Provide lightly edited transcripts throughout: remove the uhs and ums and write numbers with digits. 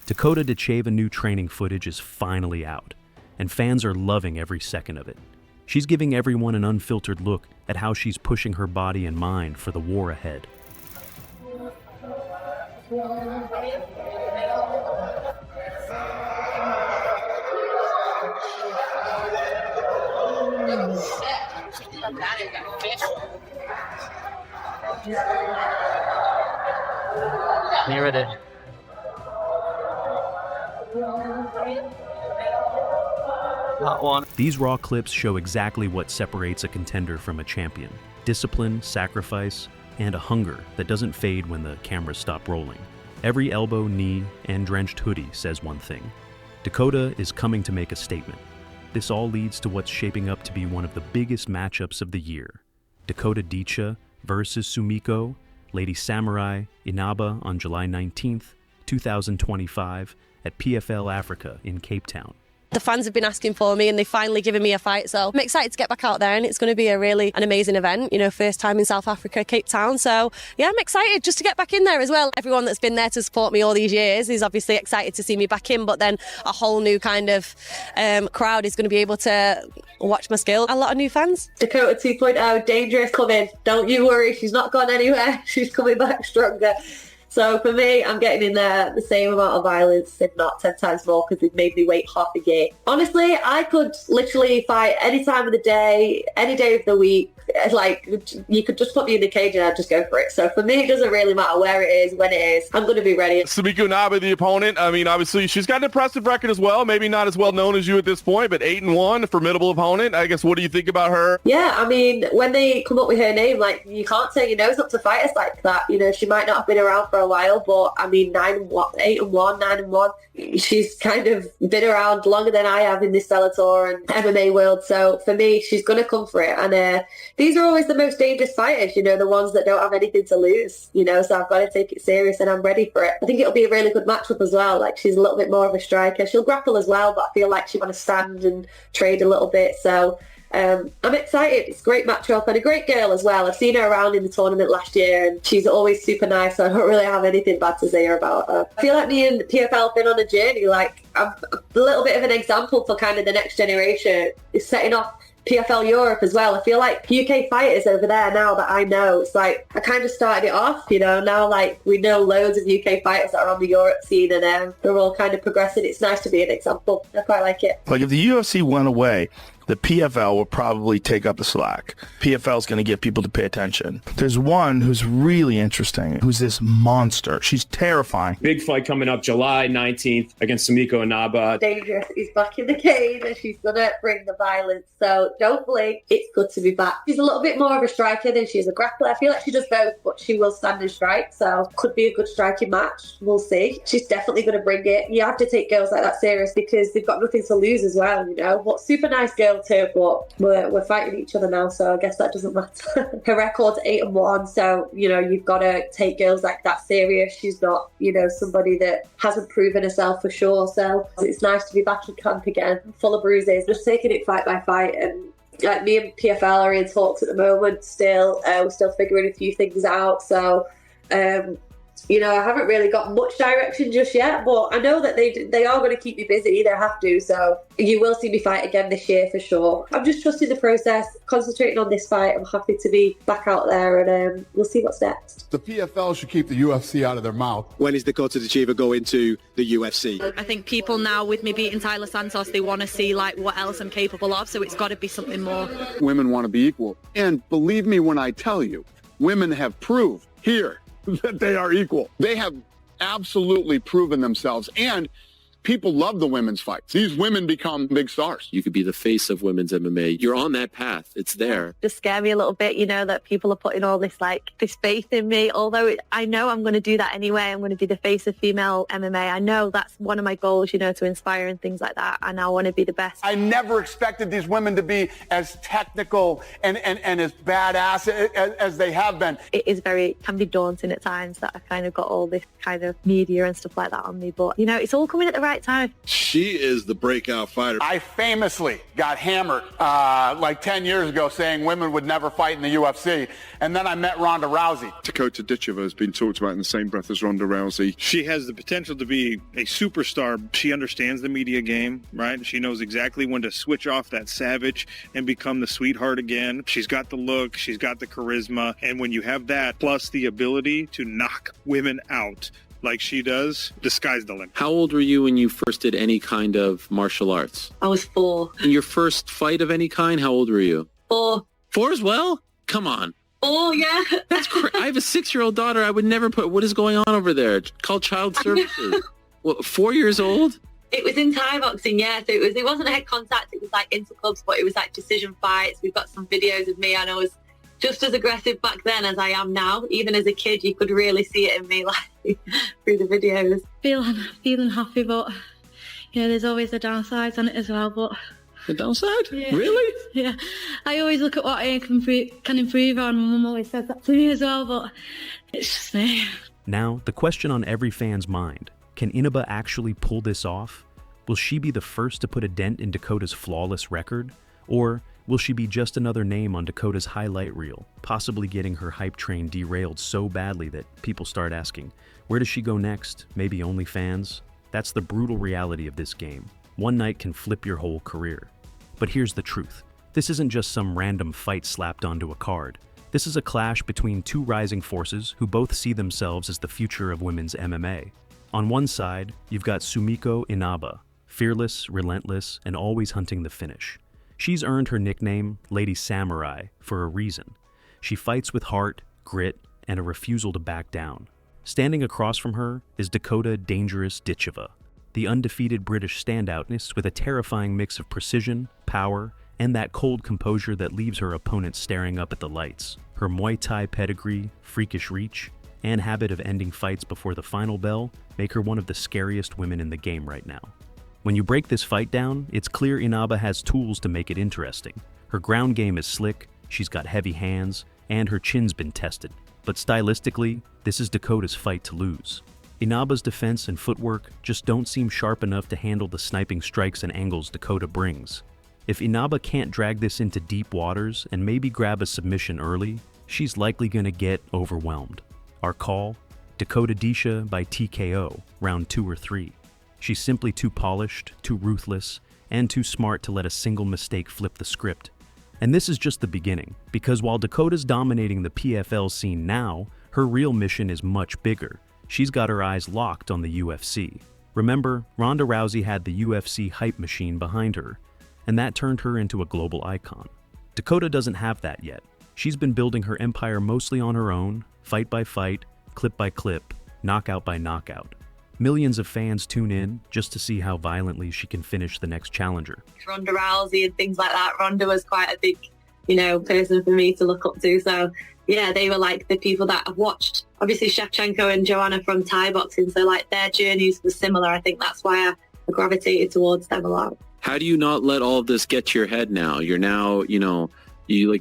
Dakota Ditcheva new training footage is finally out, and fans are loving every second of it. She's giving everyone an unfiltered look at how she's pushing her body and mind for the war ahead. Here it is. Not one. These raw clips show exactly what separates a contender from a champion: discipline, sacrifice, and a hunger that doesn't fade when the cameras stop rolling. Every elbow, knee, and drenched hoodie says one thing: Dakota is coming to make a statement. This all leads to what's shaping up to be one of the biggest matchups of the year: Dakota Dicha versus Sumiko, Lady Samurai Inaba on July 19th, 2025 at PFL Africa in Cape Town. The fans have been asking for me and they've finally given me a fight, so I'm excited to get back out there, and it's going to be an amazing event, first time in South Africa, Cape Town, so yeah, I'm excited just to get back in there as well. Everyone that's been there to support me all these years is obviously excited to see me back in, but then a whole new kind of crowd is going to be able to watch my skill. A lot of new fans. Dakota 2.0, dangerous coming. Don't you worry, she's not gone anywhere. She's coming back stronger. So for me, I'm getting in there the same amount of violence, if not 10 times more, because they've made me wait half a year. Honestly, I could literally fight any time of the day, any day of the week. Like, you could just put me in the cage and I'd just go for it. So for me, it doesn't really matter where it is, when it is. I'm going to be ready. Sumiko Inaba, the opponent. I mean, obviously, she's got an impressive record as well. Maybe not as well known as you at this point, but 8-1, a formidable opponent. I guess, what do you think about her? Yeah, I mean, when they come up with her name, like, you can't turn your nose up to fighters like that. She might not have been around for a while, but I mean, 8-1, 9-1. She's kind of been around longer than I have in this Bellator and MMA world. So for me, she's going to come for it. And these are always the most dangerous fighters, the ones that don't have anything to lose, so I've got to take it serious and I'm ready for it. I think it'll be a really good matchup as well. Like, she's a little bit more of a striker. She'll grapple as well, but I feel like she want to stand and trade a little bit. So I'm excited. It's a great matchup and a great girl as well. I've seen her around in the tournament last year and she's always super nice, so I don't really have anything bad to say about her. I feel like me and PFL have been on a journey. Like, I'm a little bit of an example for kind of the next generation. It's setting off PFL Europe as well. I feel like UK fighters over there now that I know, it's like I kind of started it off, now like we know loads of UK fighters that are on the Europe scene and they're all kind of progressing. It's nice to be an example. I quite like it. Like, if the UFC went away, the PFL will probably take up the slack. PFL is going to get people to pay attention. There's one who's really interesting, who's this monster. She's terrifying. Big fight coming up July 19th against Sumiko Inaba. Dangerous is back in the cage and she's going to bring the violence. So don't blink. It's good to be back. She's a little bit more of a striker than she is a grappler. I feel like she does both, but she will stand and strike. So could be a good striking match. We'll see. She's definitely going to bring it. You have to take girls like that serious because they've got nothing to lose as well, What super nice girl too, but we're fighting each other now, so I guess that doesn't matter. Her record's 8-1, so you've got to take girls like that serious. She's not somebody that hasn't proven herself for sure, so it's nice to be back in camp again, full of bruises, just taking it fight by fight. And like, me and PFL are in talks at the moment still. We're still figuring a few things out, so I haven't really got much direction just yet, but I know that they are going to keep me busy. They have to, so you will see me fight again this year for sure. I'm just trusting the process, concentrating on this fight. I'm happy to be back out there, and we'll see what's next. The PFL should keep the UFC out of their mouth. When is Dakota Ditcheva going to the UFC? I think people now, with me beating Tyler Santos, they want to see like what else I'm capable of, so it's got to be something more. Women want to be equal, and believe me when I tell you, women have proved here that they are equal. They have absolutely proven themselves, and people love the women's fights. These women become big stars. You could be the face of women's MMA. You're on that path. It's there. Just scare me a little bit, that people are putting all this faith in me, although I know I'm going to do that anyway. I'm going to be the face of female MMA. I know that's one of my goals, to inspire and things like that, and I want to be the best. I never expected these women to be as technical and as badass as they have been. It is can be daunting at times that I kind of got all this kind of media and stuff like that on me, but it's all coming at the right right time. She is the breakout fighter. I famously got hammered like 10 years ago saying women would never fight in the UFC. And then I met Ronda Rousey. Dakota Ditcheva has been talked about in the same breath as Ronda Rousey. She has the potential to be a superstar. She understands the media game, right? She knows exactly when to switch off that savage and become the sweetheart again. She's got the look, she's got the charisma. And when you have that, plus the ability to knock women out like she does, the sky's the limit. How old were you when you first did any kind of martial arts? I was 4. In your first fight of any kind, how old were you? 4. 4 as well? Come on. Oh, yeah. That's I have a 6-year-old daughter. I would never put, what is going on over there? Call child services. What, 4 years old? It was in Thai boxing, yeah. So it wasn't head contact. It was like interclubs, but it was like decision fights. We've got some videos of me, and I was just as aggressive back then as I am now. Even as a kid, you could really see it in me, like through the videos. Feeling happy, but there's always the downsides on it as well. But the downside? Yeah. Really? Yeah. I always look at what I can improve on. My mum always says that to me as well, but it's just me. Now, the question on every fan's mind: can Inaba actually pull this off? Will she be the first to put a dent in Dakota's flawless record? Or will she be just another name on Dakota's highlight reel, possibly getting her hype train derailed so badly that people start asking, where does she go next? Maybe OnlyFans? That's the brutal reality of this game. One night can flip your whole career. But here's the truth. This isn't just some random fight slapped onto a card. This is a clash between two rising forces who both see themselves as the future of women's MMA. On one side, you've got Sumiko Inaba, fearless, relentless, and always hunting the finish. She's earned her nickname, Lady Samurai, for a reason. She fights with heart, grit, and a refusal to back down. Standing across from her is Dakota Dangerous Ditcheva, the undefeated British standoutness with a terrifying mix of precision, power, and that cold composure that leaves her opponents staring up at the lights. Her Muay Thai pedigree, freakish reach, and habit of ending fights before the final bell make her one of the scariest women in the game right now. When you break this fight down, it's clear Inaba has tools to make it interesting. Her ground game is slick, she's got heavy hands, and her chin's been tested. But stylistically, this is Dakota's fight to lose. Inaba's defense and footwork just don't seem sharp enough to handle the sniping strikes and angles Dakota brings. If Inaba can't drag this into deep waters and maybe grab a submission early, she's likely gonna get overwhelmed. Our call? Dakota Dicha by TKO, round 2 or 3. She's simply too polished, too ruthless, and too smart to let a single mistake flip the script. And this is just the beginning, because while Dakota's dominating the PFL scene now, her real mission is much bigger. She's got her eyes locked on the UFC. Remember, Ronda Rousey had the UFC hype machine behind her, and that turned her into a global icon. Dakota doesn't have that yet. She's been building her empire mostly on her own, fight by fight, clip by clip, knockout by knockout. Millions of fans tune in just to see how violently she can finish the next challenger. Ronda Rousey and things like that. Ronda was quite a big, person for me to look up to. So, yeah, they were like the people that I've watched. Obviously, Shevchenko and Joanna from Thai boxing. So, like, their journeys were similar. I think that's why I gravitated towards them a lot. How do you not let all of this get to your head now? You're now, like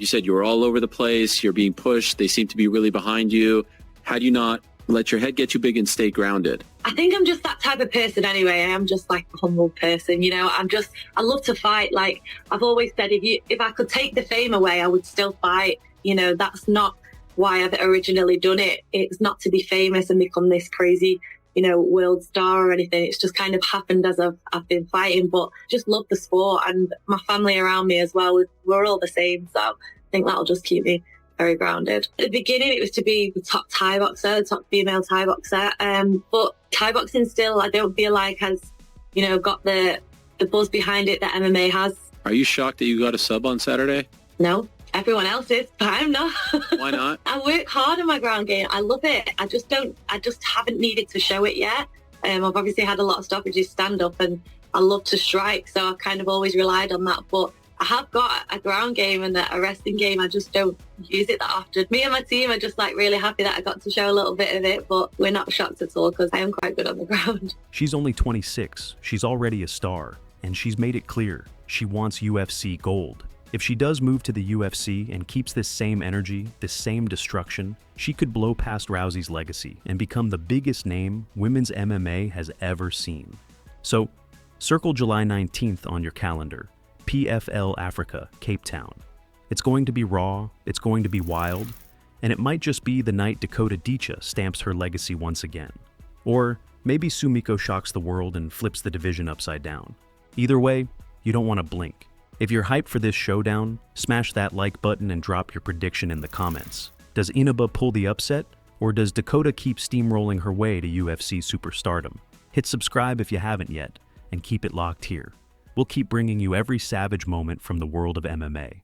you said, you were all over the place. You're being pushed. They seem to be really behind you. How do you not let your head get too big and stay grounded? I think I'm just that type of person anyway. I am just like a humble person, I love to fight. Like I've always said, if I could take the fame away, I would still fight. That's not why I've originally done it. It's not to be famous and become this crazy, world star or anything. It's just kind of happened as I've been fighting, but just love the sport, and my family around me as well. We're all the same. So I think that'll just keep me very grounded. At the beginning, it was to be the top Thai boxer, the top female Thai boxer. But Thai boxing still, I don't feel like has, got the buzz behind it that MMA has. Are you shocked that you got a sub on Saturday? No, everyone else is, but I'm not. Why not? I work hard on my ground game. I love it. I just haven't needed to show it yet. I've obviously had a lot of stoppages stand up, and I love to strike, so I've kind of always relied on that. But I have got a ground game and a wrestling game. I just don't use it that often. Me and my team are just like really happy that I got to show a little bit of it, but we're not shocked at all because I am quite good on the ground. She's only 26, she's already a star, and she's made it clear she wants UFC gold. If she does move to the UFC and keeps this same energy, this same destruction, she could blow past Rousey's legacy and become the biggest name women's MMA has ever seen. So, circle July 19th on your calendar. PFL Africa, Cape Town. It's going to be raw, it's going to be wild, and it might just be the night Dakota Dicha stamps her legacy once again. Or maybe Sumiko shocks the world and flips the division upside down. Either way, you don't want to blink. If you're hyped for this showdown, smash that like button and drop your prediction in the comments. Does Inaba pull the upset, or does Dakota keep steamrolling her way to UFC superstardom? Hit subscribe if you haven't yet, and keep it locked here. We'll keep bringing you every savage moment from the world of MMA.